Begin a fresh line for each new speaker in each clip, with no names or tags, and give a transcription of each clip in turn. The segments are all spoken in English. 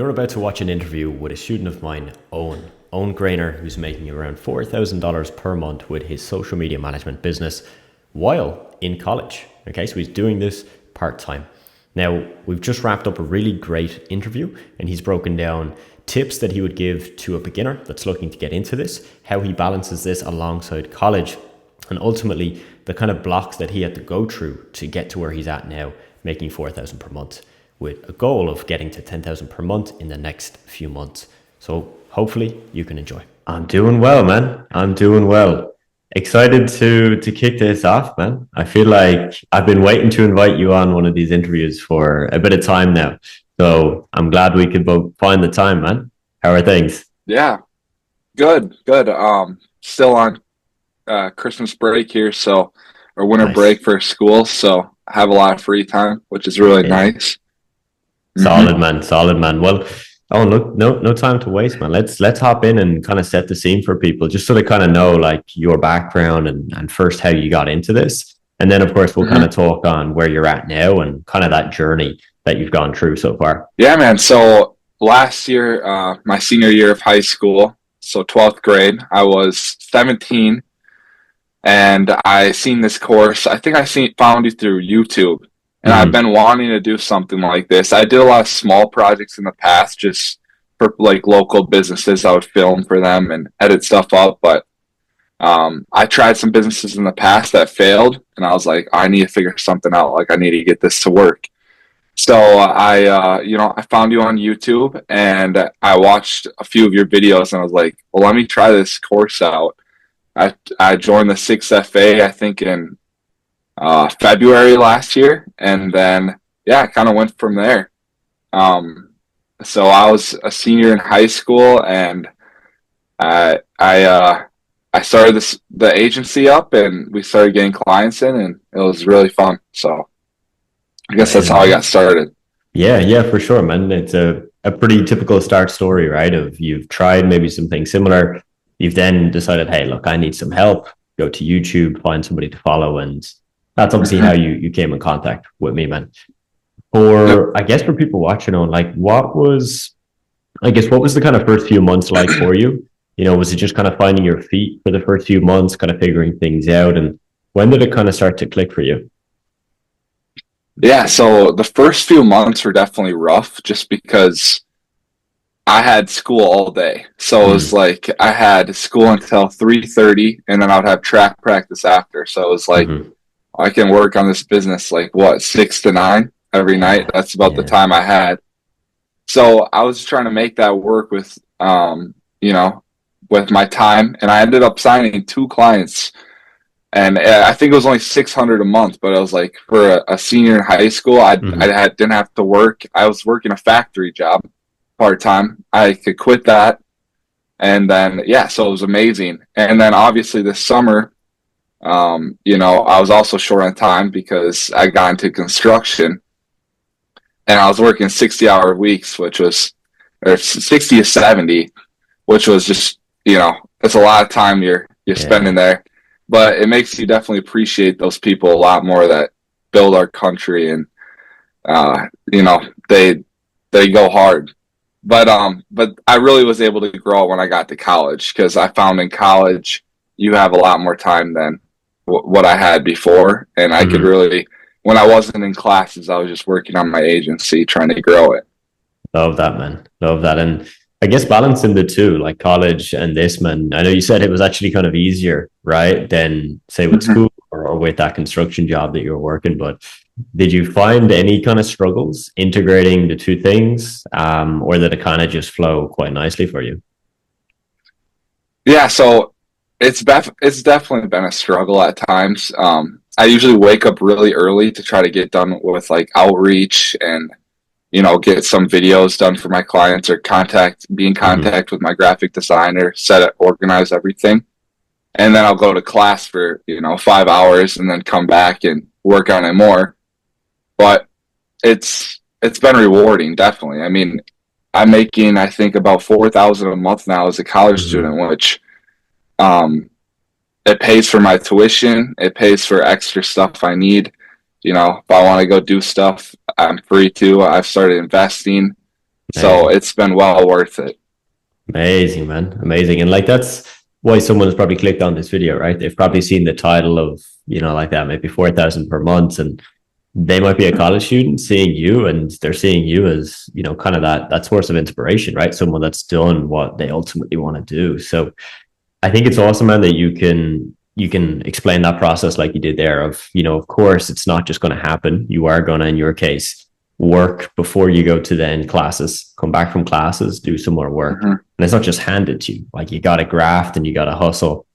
You're about to watch an interview with a student of mine, Owen. Owen Grainer, who's making around $4,000 per month with his social media management business while in college. Okay, so he's doing this part time. Now, we've just wrapped up a really great interview, and he's broken down tips that he would give to a beginner that's looking to get into this, how he balances this alongside college, and ultimately the kind of blocks that he had to go through to get to where he's at now, making 4,000 per month, with a goal of getting to 10,000 per month in the next few months. So hopefully you can enjoy. I'm doing well, man. I'm doing well. Excited to kick this off, man. I feel like I've been waiting to invite you on one of these interviews for a bit of time now. So I'm glad we could both find the time, man. How are things?
Yeah, good. Still on Christmas break here, so or winter
Nice.
break for school, so I have a lot of free time, which is really
Yeah.
nice.
Solid, man. Solid, man. Well, oh, look, no time to waste, man. Let's hop in and kind of set the scene for people, just so they kind of know like your background and first how you got into this, and then of course we'll kind
hmm
of talk on where you're at now and kind of that journey that you've gone through so far.
Yeah, man. So last year, my senior year of high school, so 12th grade, I was 17, and I seen this course. I think found it through YouTube, and I've
Mm-hmm.
been wanting to do something like this. I did a lot of small projects in the past, just for like local businesses. I would film for them and edit stuff up, but I tried some businesses in the past that failed, and I was like, I need to figure something out. Like, I need to get this to work. So I found you on YouTube, and I watched a few of your videos, and I was like, well, let me try this course out. I joined the 6FA, I think in February last year, and then yeah, I kind of went from there. Um, so I was a senior in high school, and I I uh, I started the agency up, and we started getting clients in, and it was really fun. So I guess that's
Amazing,
how I
man.
got started.
Yeah, for sure, man. It's a pretty typical start story, right? Of you've tried maybe something similar, you've then decided, hey, look, I need some help. Go to YouTube, find somebody to follow, and that's obviously how
hmm
you came in contact with me, man.
Yep.
For I guess for people watching on, like, what was the kind of first few months like for you? You know, was it just kind of finding your feet for the first few months, kind of figuring things out, and when did it kind of start to click for you?
Yeah, so the first few months were definitely rough just because I had school all day. So it was
Mm,
like I had school until 3:30, and then I would have track practice after. So it was like
mm-hmm.
I can work on this business like what, 6 to 9 every night.
Yeah,
That's about the
yeah.
time I had. So I was trying to make that work with you know, with my time, and I ended up signing two clients, and I think it was only 600 a month, but I was like, for a senior in high school,
Mm-hmm.
didn't have to work. I was working a factory job part time. I could quit that, and then yeah, so it was amazing. And then obviously this summer, I was also short on time because I got into construction, and I was working 60-hour weeks, which was or 60 to 70, which was just, it's a lot of time you're spending
Yeah.
there. But it makes you definitely appreciate those people a lot more that build our country, and uh, you know, they they go hard. But I really was able to grow when I got to college, because I found in college you have a lot more time than what I had before, and I could
Mm-hmm.
really, when I wasn't in classes, I was just working on my agency trying to grow it.
Love that, man. Love that. And I guess balancing the two, like college and this, man. I know you said it was actually kind of easier, right, than say with
Mhm.
school or with that construction job that you were working. But did you find any kind of struggles integrating the two things, or did it kind of just flow quite nicely for you?
Yeah, so it's definitely been a struggle at times. I usually wake up really early to try to get done with like outreach, and get some videos done for my clients, or be in
Mm-hmm.
contact with my graphic designer, set it, organize everything. And then I'll go to class for, 5 hours, and then come back and work on it more. But it's been rewarding, definitely. I mean, I'm making, I think, about 4,000 a month now as a college
Mm-hmm.
student, which um it pays for my tuition, it pays for extra stuff I need. If I want to go do stuff, I'm free to. I've started investing. So it's been well worth it.
Amazing, man. Amazing. And like that's why someone has probably clicked on this video, right? They've probably seen the title of, like that, maybe 4,000 per month. And they might be a college student seeing you, and they're seeing you as, kind of that source of inspiration, right? Someone that's done what they ultimately want to do. So I think it's awesome, man, that you can explain that process like you did there of, of course, it's not just going to happen. You are going to, in your case, work before you go to then classes, come back from classes, do some more work.
Mm-hmm.
And it's not just handed to you. Like you got to graft and you got to hustle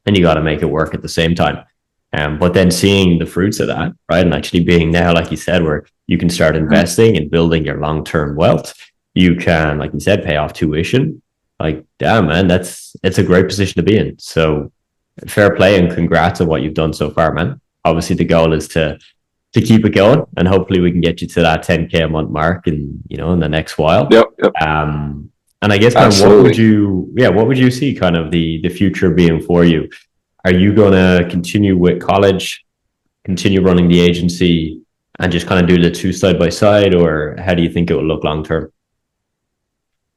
and you got to make it work at the same time. But then seeing the fruits of that, right? And actually being now, like you said, where you can start investing and building your long-term wealth. You can, like you said, pay off tuition. Like, damn, man, it's a great position to be in. So fair play and congrats on what you've done so far, man. Obviously the goal is to keep it going, and hopefully we can get you to that 10K a month mark in the next while.
Yep.
And I guess, man, what would you see kind of the future being for you? Are you going to continue with college, continue running the agency, and just kind of do the two side by side, or how do you think it will look long term?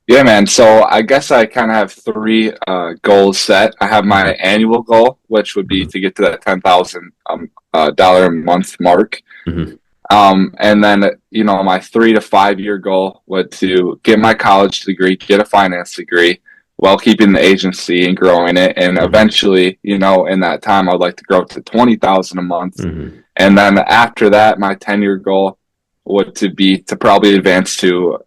Yeah, man. So I guess I kind of have three goals set. I have my annual goal, which would be to get to that $10,000 a month mark.
Mm-hmm.
And then, my 3 to 5 year goal would to get my college degree, get a finance degree while keeping the agency and growing it. And eventually, in that time, I'd like to grow to 20,000 a month.
Mm-hmm.
And then after that, my 10-year goal would to be to probably advance to,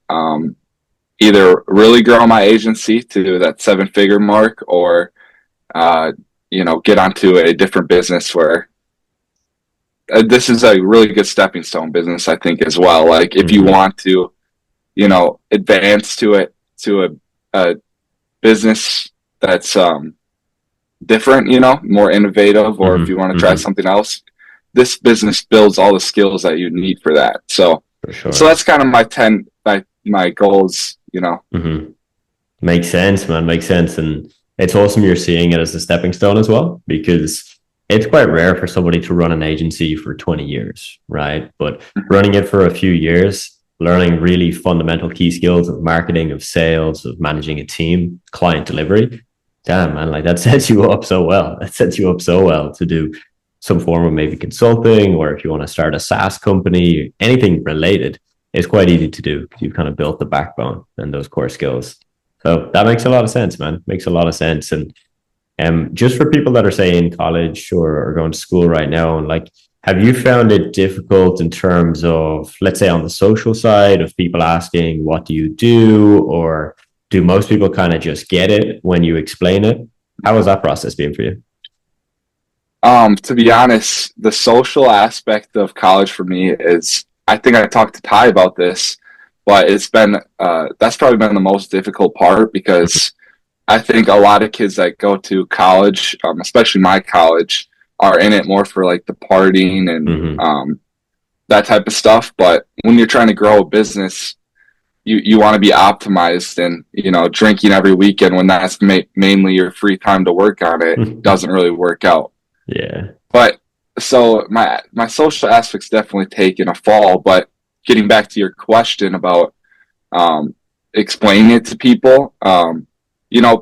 either really grow my agency to that 7-figure mark, or, get onto a different business where this is a really good stepping stone business, I think, as well. Like if you want to, advance to a business that's different, more innovative, or if you want to try something else, this business builds all the skills that you need for that. So,
For sure.
so that's kind of my goals.
Makes sense, man. Makes sense. And it's awesome you're seeing it as a stepping stone as well, because it's quite rare for somebody to run an agency for 20 years, right? But running it for a few years, learning really fundamental key skills of marketing, of sales, of managing a team, client delivery, damn, man, like that sets you up so well. That sets you up so well to do some form of maybe consulting, or if you want to start a SaaS company, anything related. It's quite easy to do because you've kind of built the backbone and those core skills. So that makes a lot of sense, man. Makes a lot of sense. And just for people that are, say, in college or going to school right now, and like, have you found it difficult in terms of, let's say, on the social side of people asking, what do you do? Or do most people kind of just get it when you explain it? How has that process been for you?
To be honest, the social aspect of college for me is, I think I talked to Ty about this, but it's been, that's probably been the most difficult part, because I think a lot of kids that go to college, especially my college, are in it more for like the partying and that type of stuff. But when you're trying to grow a business, you want to be optimized, and, drinking every weekend when that's mainly your free time to work on it doesn't really work out.
Yeah.
But so my social aspect's definitely taken a fall. But getting back to your question about explaining it to people,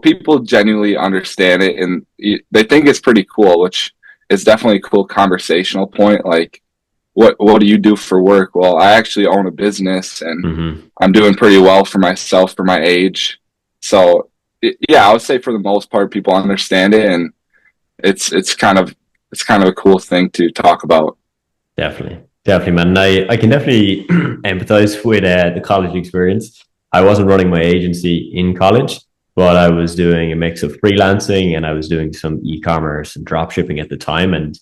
people genuinely understand it, and they think it's pretty cool, which is definitely a cool conversational point. Like, what do you do for work? Well, I actually own a business, and I'm doing pretty well for myself for my age. So yeah, I would say for the most part, people understand it, and it's kind of a cool thing to talk about.
Definitely, man. And I can definitely empathize with the college experience. I wasn't running my agency in college, but I was doing a mix of freelancing, and I was doing some e-commerce and drop shipping at the time. And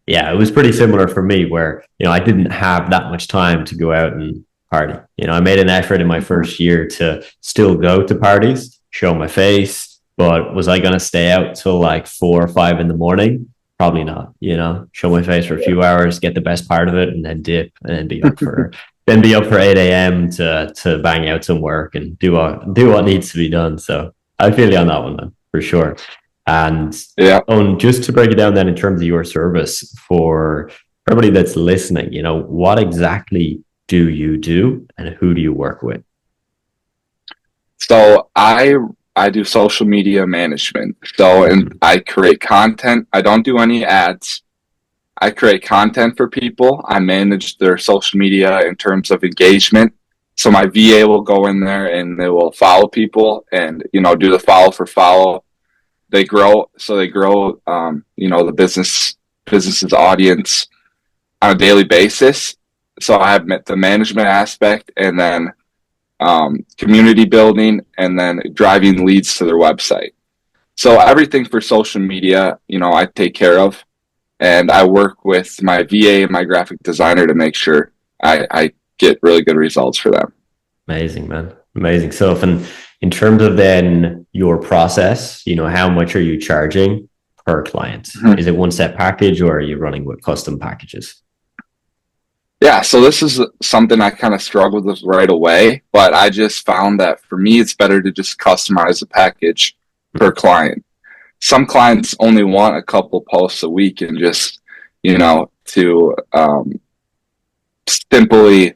yeah, it was pretty similar for me, where, I didn't have that much time to go out and party. I made an effort in my first year to still go to parties, show my face, but was I going to stay out till like 4 or 5 in the morning? Probably not. Show my face for a few hours, get the best part of it, and then dip, and then be up for 8 a.m. to bang out some work and do what needs to be done. So I feel you on that one, man, for sure. And
yeah,
just to break it down then in terms of your service for everybody that's listening, what exactly do you do, and who do you work with?
So I do social media management. So, and I create content. I don't do any ads. I create content for people. I manage their social media in terms of engagement. So my VA will go in there and they will follow people and, do the follow for follow. They grow. So they grow, the business's audience on a daily basis. So I have the management aspect and then community building and then driving leads to their website. So everything for social media, I take care of. And I work with my VA and my graphic designer to make sure I get really good results for them.
Amazing, man. Amazing stuff. And in terms of then your process, how much are you charging per client? Mm-hmm. Is it one set package or are you running with custom packages?
Yeah, so this is something I kind of struggled with right away, but I just found that for me, it's better to just customize a package per client. Some clients only want a couple posts a week and just, to simply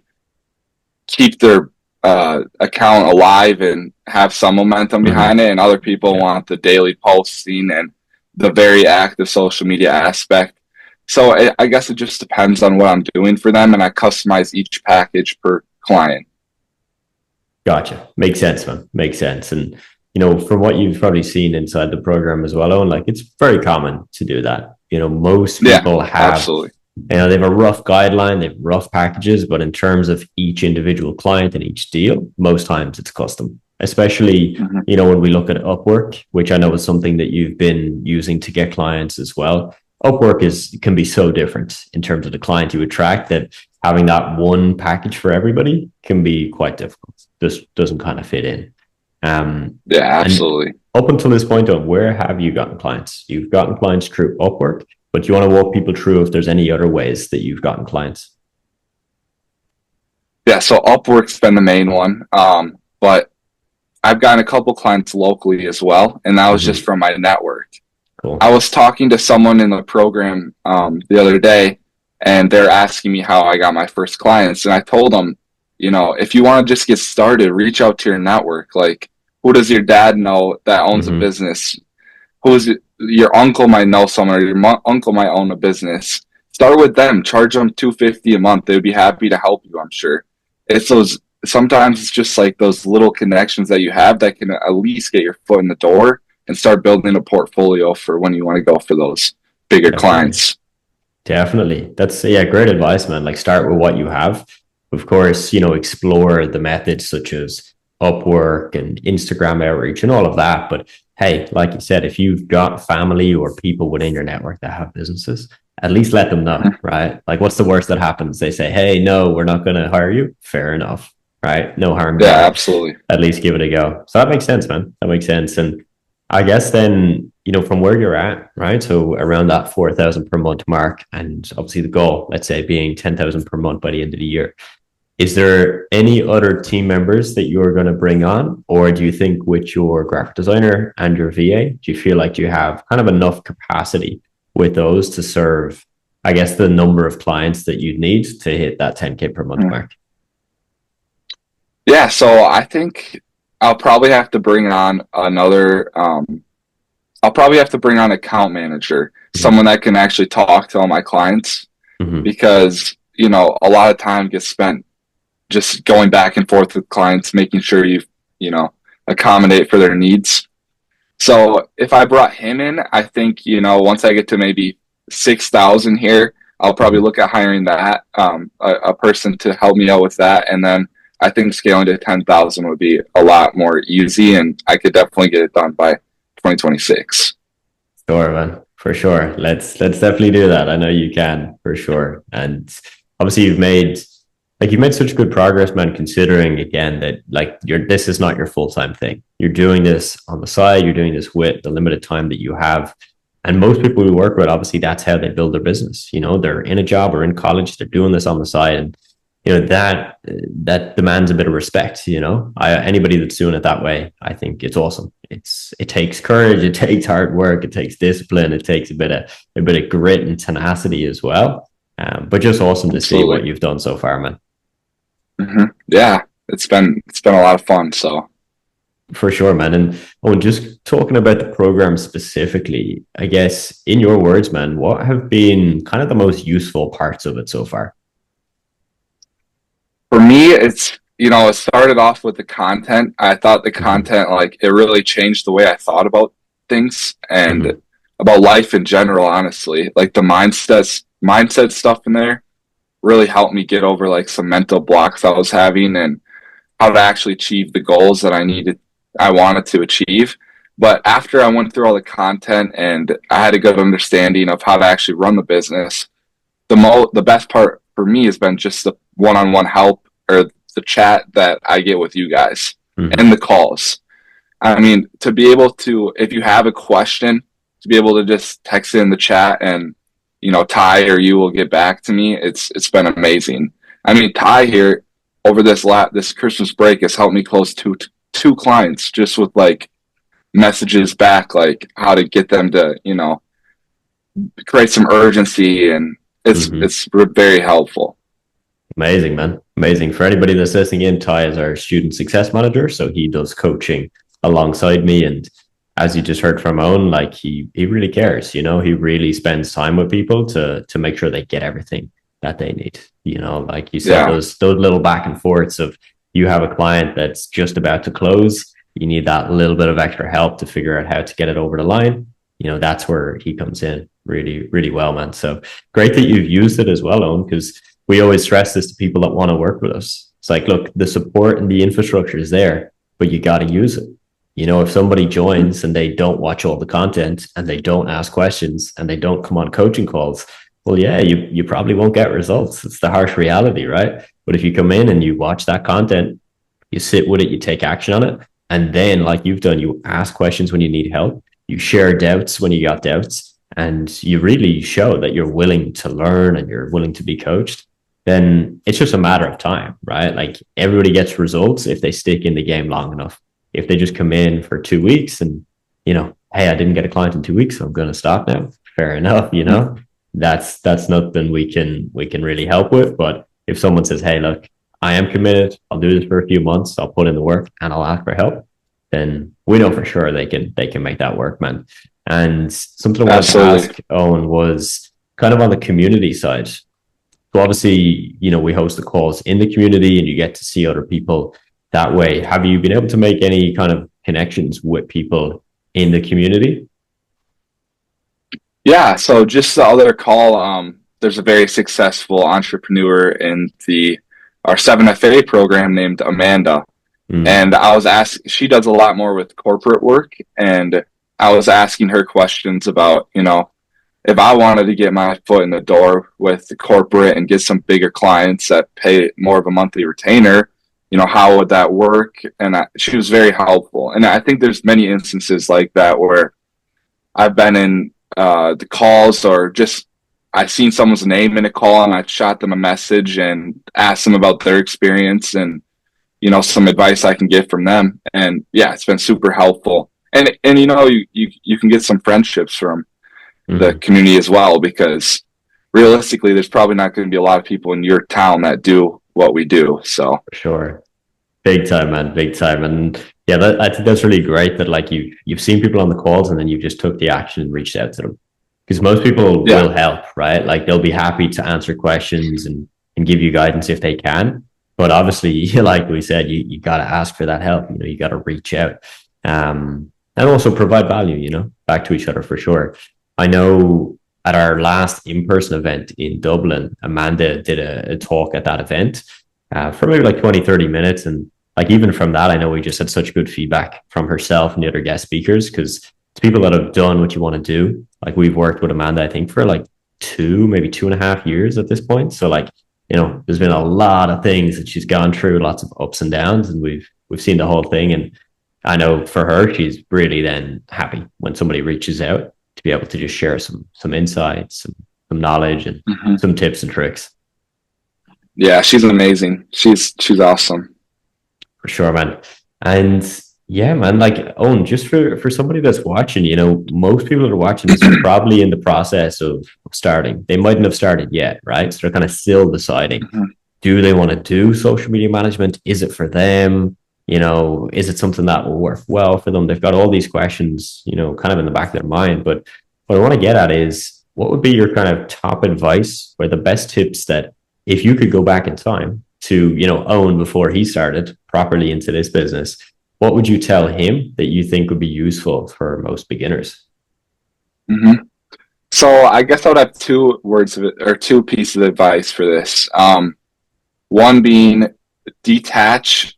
keep their account alive and have some momentum behind it. And other people want the daily posting and the very active social media aspect. So I guess it just depends on what I'm doing for them, and I customize each package per client.
Gotcha. Makes sense, man. Makes sense. And from what you've probably seen inside the program as well, Owen, like it's very common to do that. Most people have,
absolutely.
They have a rough guideline, they have rough packages, but in terms of each individual client and each deal, most times it's custom. Especially, when we look at Upwork, which I know is something that you've been using to get clients as well. Upwork can be so different in terms of the client you attract that having that one package for everybody can be quite difficult. This doesn't kind of fit in.
Yeah, absolutely.
Up until this point, where have you gotten clients? You've gotten clients through Upwork, but do you want to walk people through if there's any other ways that you've gotten clients?
Yeah, so Upwork's been the main one, but I've gotten a couple clients locally as well, and that was just from my network. Cool. I was talking to someone in the program the other day, and they're asking me how I got my first clients, and I told them, if you want to just get started, reach out to your network. Like, who does your dad know that owns a business? Your uncle might know someone, or your uncle might own a business. Start with them. Charge them $250 a month. They would be happy to help you, I'm sure. Sometimes it's just like those little connections that you have that can at least get your foot in the door and start building a portfolio for when you want to go for those bigger clients.
Definitely. That's great advice, man. Like, start with what you have. Of course, explore the methods such as Upwork and Instagram outreach and all of that. But hey, like you said, if you've got family or people within your network that have businesses, at least let them know, right? Like, what's the worst that happens? They say, hey, no, we're not going to hire you. Fair enough, right? No harm done.
Yeah, absolutely.
At least give it a go. So that makes sense, man. That makes sense. And I guess then, from where you're at, right? So around that 4,000 per month mark, and obviously the goal, let's say, being 10,000 per month by the end of the year. Is there any other team members that you're going to bring on? Or do you think with your graphic designer and your VA, do you feel like you have kind of enough capacity with those to serve, I guess, the number of clients that you need to hit that 10K per month mark?
Yeah, so I think I'll probably have to bring on account manager, someone that can actually talk to all my clients, because, a lot of time gets spent just going back and forth with clients, making sure you accommodate for their needs. So if I brought him in, I think, once I get to maybe 6,000 here, I'll probably look at hiring that, a person to help me out with that. And then I think scaling to 10,000 would be a lot more easy, and I could definitely get it done by 2026.
Sure, man, for sure. Let's definitely do that. I know you can, for sure. And obviously you've made such good progress, man, considering again that this is not your full-time thing. You're doing this on the side, you're doing this with the limited time that you have. And most people we work with, obviously that's how they build their business. They're in a job or in college, they're doing this on the side, and that demands a bit of respect. Anybody that's doing it that way, I think it's awesome. It takes courage, it takes hard work, it takes discipline, it takes a bit of grit and tenacity as well. But just awesome to see what you've done so far, man.
Yeah, it's been a lot of fun. So
For sure, man. And oh, just talking about the program specifically, I guess in your words, man, what have been kind of the most useful parts of it so far?
For me, it started off with the content. I thought the
Mm-hmm.
content, like, it really changed the way I thought about things and
Mm-hmm.
about life in general, honestly. Like the mindset stuff in there really helped me get over like some mental blocks I was having and how to actually achieve the goals that I wanted to achieve. But after I went through all the content and I had a good understanding of how to actually run the business, the best part for me has been just the one-on-one help or the chat that I get with you guys
Mm-hmm.
and the calls. I mean, to be able to, if you have a question, to be able to just text it in the chat and, Ty or you will get back to me. It's been amazing. I mean, Ty here over this Christmas break has helped me close two clients just with like messages back, like how to get them to, create some urgency, and it's
Mm-hmm.
it's very helpful.
Amazing, man. Amazing. For anybody that's listening in, Ty is our student success manager. So he does coaching alongside me. And as you just heard from Owen, like he really cares, he really spends time with people to make sure they get everything that they need. Like you said,
Yeah,
those little back and forths of you have a client that's just about to close, you need that little bit of extra help to figure out how to get it over the line. That's where he comes in really, really well, man. So great that you've used it as well, Owen, because we always stress this to people that want to work with us. It's like, look, the support and the infrastructure is there, but you got to use it. If somebody joins and they don't watch all the content and they don't ask questions and they don't come on coaching calls, well, yeah, you probably won't get results. It's the harsh reality, right? But if you come in and you watch that content, you sit with it, you take action on it, and then, like you've done, you ask questions when you need help, you share doubts when you got doubts, and you really show that you're willing to learn and you're willing to be coached, then it's just a matter of time, right? Like everybody gets results if they stick in the game long enough. If they just come in for 2 weeks and, hey, I didn't get a client in 2 weeks, so I'm going to stop now. Fair enough, that's nothing we can really help with. But if someone says, hey, look, I am committed, I'll do this for a few months, I'll put in the work and I'll ask for help, then we know for sure they can make that work, man. And something I wanted to
absolutely.
ask Owen was kind of on the community side. So obviously, we host the calls in the community and you get to see other people that way. Have you been able to make any kind of connections with people in the community?
Yeah. So just the other call, there's a very successful entrepreneur in the our 7FA program named Amanda.
Mm,
And she does a lot more with corporate work. And I was asking her questions about, if I wanted to get my foot in the door with the corporate and get some bigger clients that pay more of a monthly retainer, how would that work? And she was very helpful. And I think there's many instances like that where I've been in the calls or just I've seen someone's name in a call and I shot them a message and asked them about their experience and some advice I can get from them. And yeah, it's been super helpful. And you can get some friendships from the
mm,
community as well, because realistically there's probably not going to be a lot of people in your town that do what we do. So
for sure. Big time, man. Big time. And yeah, I think that's really great that like you've seen people on the calls and then you just took the action and reached out to them. Because most people
yeah,
will help, right? Like they'll be happy to answer questions and give you guidance if they can. But obviously, like we said, you got to ask for that help. You got to reach out, and also provide value. Back to each other for sure. I know at our last in-person event in Dublin, Amanda did a talk at that event for maybe like 20, 30 minutes. And like even from that, I know we just had such good feedback from herself and the other guest speakers because it's people that have done what you want to do. Like we've worked with Amanda, I think, for like maybe 2.5 years at this point. So like, there's been a lot of things that she's gone through, lots of ups and downs, and we've seen the whole thing. And I know for her, she's really then happy when somebody reaches out to be able to just share some insights, some knowledge, and
hmm
some tips and tricks.
yeah, she's amazing. She's awesome.
For sure, man. And yeah, man, like Owen, just for somebody that's watching, most people that are watching this are probably in the process of starting. They mightn't have started yet, right? So they're kind of still deciding,
hmm
do they want to do social media management? Is it for them? You know, is it something that will work well for them? They've got all these questions, you know, kind of in the back of their mind. But what I want to get at is what would be your kind of top advice or the best tips that if you could go back in time to, you know, Owen before he started properly into this business, what would you tell him that you think would be useful for most beginners?
hmm So I guess I would have two words of it, or two pieces of advice for this. One being detach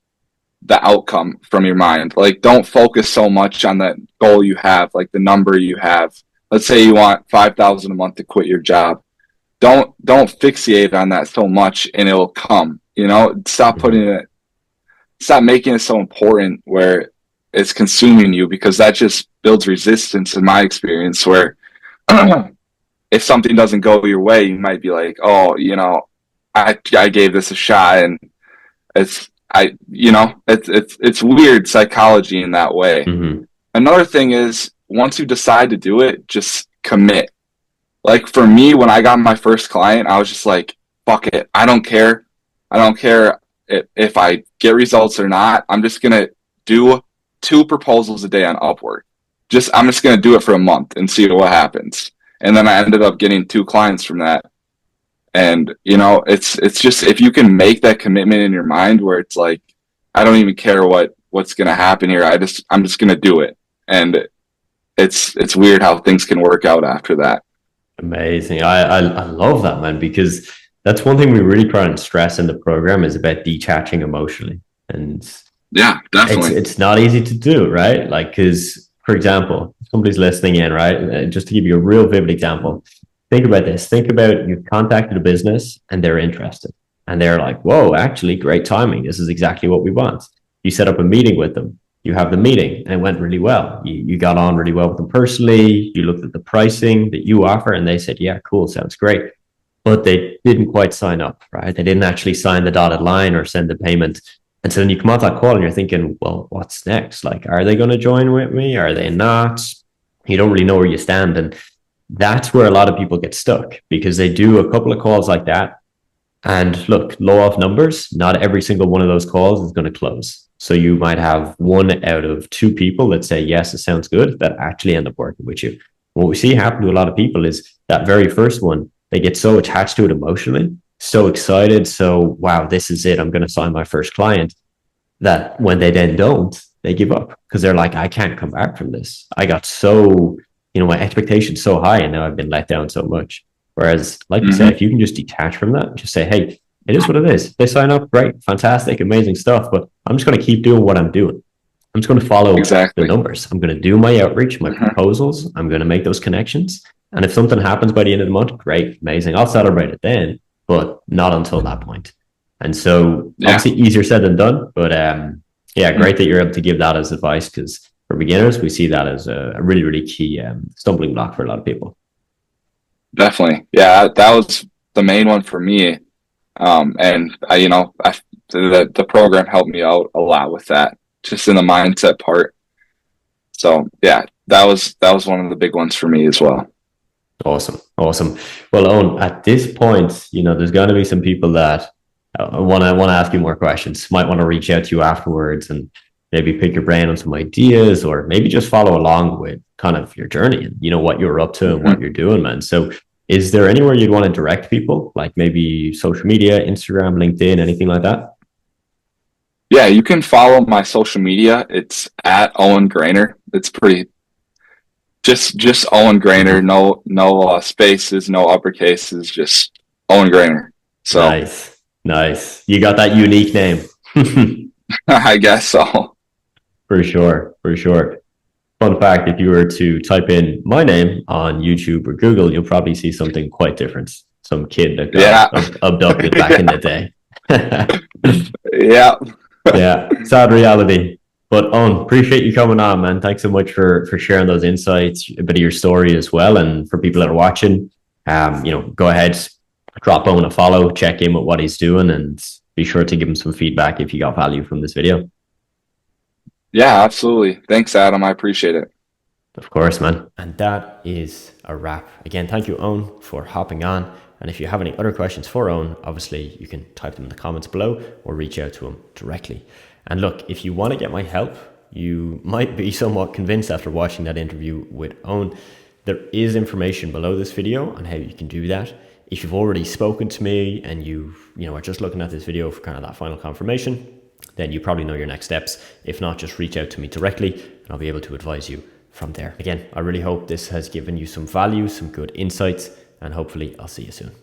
the outcome from your mind. Like, don't focus so much on the goal you have, like the number you have. Let's say you want 5,000 a month to quit your job. Don't fixate on that so much, and it'll come. You know,
Mm-hmm.
stop making it so important where it's consuming you, because that just builds resistance. In my experience, where if something doesn't go your way, you might be like, oh, I gave this a shot, and it's weird psychology in that way.
Mm-hmm.
Another thing is, once you decide to do it, just commit. Like for me, when I got my first client, I was just like, fuck it. I don't care. I don't care if I get results or not. I'm just going to do 2 proposals a day on Upwork. I'm just going to do it for a month and see what happens. And then I ended up getting 2 clients from that. And it's just, if you can make that commitment in your mind where it's like, I don't even care what's going to happen here. I'm just going to do it. And it's weird how things can work out after that.
Amazing. I love that, man, because that's one thing we really try and stress in the program is about detaching emotionally. And
Yeah, definitely.
it's not easy to do, right? Like, because, for example, somebody's listening in, right? Just to give you a real vivid example, think about this. Think about you've contacted a business and they're interested. And they're like, whoa, actually, great timing. This is exactly what we want. You set up a meeting with them. You have the meeting and it went really well. You got on really well with them personally. You looked at the pricing that you offer and they said, yeah, cool, sounds great. But they didn't quite sign up, right? They didn't actually sign the dotted line or send the payment. And so then you come off that call and you're thinking, well, what's next? Like, are they going to join with me? Are they not? You don't really know where you stand. And that's where a lot of people get stuck because they do a couple of calls like that. And look, law of numbers, not every single one of those calls is going to close. So you might have 1 out of 2 people that say, yes, it sounds good, that actually end up working with you. What we see happen to a lot of people is that very first one, they get so attached to it emotionally, so excited. So, wow, this is it. I'm going to sign my first client, that when they then don't, they give up because they're like, I can't come back from this. I got so, my expectations so high and now I've been let down so much. Whereas, like you said,
hmm
if you can just detach from that, just say, hey, it is what it is. They sign up, great, fantastic, amazing stuff. But I'm just going to keep doing what I'm doing. I'm just going to follow the
Exactly.
numbers. I'm going to do my outreach, my
hmm
proposals. I'm going to make those connections. And if something happens by the end of the month, great, amazing. I'll celebrate it then, but not until that point. And so,
Yeah.
obviously, easier said than done. But yeah,
Mhm.
great that you're able to give that as advice because for beginners, we see that as a really, really key stumbling block for a lot of people.
Definitely. Yeah, that was the main one for me. And the program helped me out a lot with that, just in the mindset part. So yeah, that was one of the big ones for me as well.
Awesome. Awesome. Well, Owen, at this point, there's going to be some people that want to ask you more questions, might want to reach out to you afterwards and maybe pick your brain on some ideas or maybe just follow along with kind of your journey and, what you're up to and what
hmm
you're doing, man. So is there anywhere you'd want to direct people, like maybe social media, Instagram, LinkedIn, anything like that?
Yeah, you can follow my social media. It's at Owen Grainer. It's pretty just Owen Grainer.
Mhm.
No spaces, no uppercases, just Owen Grainer. So
Nice. Nice. You got that unique name.
I guess so.
For sure. For sure. Fun fact, if you were to type in my name on YouTube or Google, you'll probably see something quite different. Some kid that got
Yeah.
abducted back in the day.
Yeah.
Yeah, sad reality. But appreciate you coming on, man. Thanks so much for sharing those insights, a bit of your story as well. And for people that are watching, go ahead, drop Owen a follow, check in with what he's doing, and be sure to give him some feedback if you got value from this video.
Yeah, absolutely. Thanks, Adam. I appreciate it.
Of course, man. And that is a wrap. Again, thank you, Owen, for hopping on. And if you have any other questions for Owen, obviously you can type them in the comments below or reach out to him directly. And look, if you want to get my help, you might be somewhat convinced after watching that interview with Owen. There is information below this video on how you can do that. If you've already spoken to me and you are just looking at this video for kind of that final confirmation, then you probably know your next steps. If not, just reach out to me directly and I'll be able to advise you from there. Again, I really hope this has given you some value, some good insights, and hopefully I'll see you soon.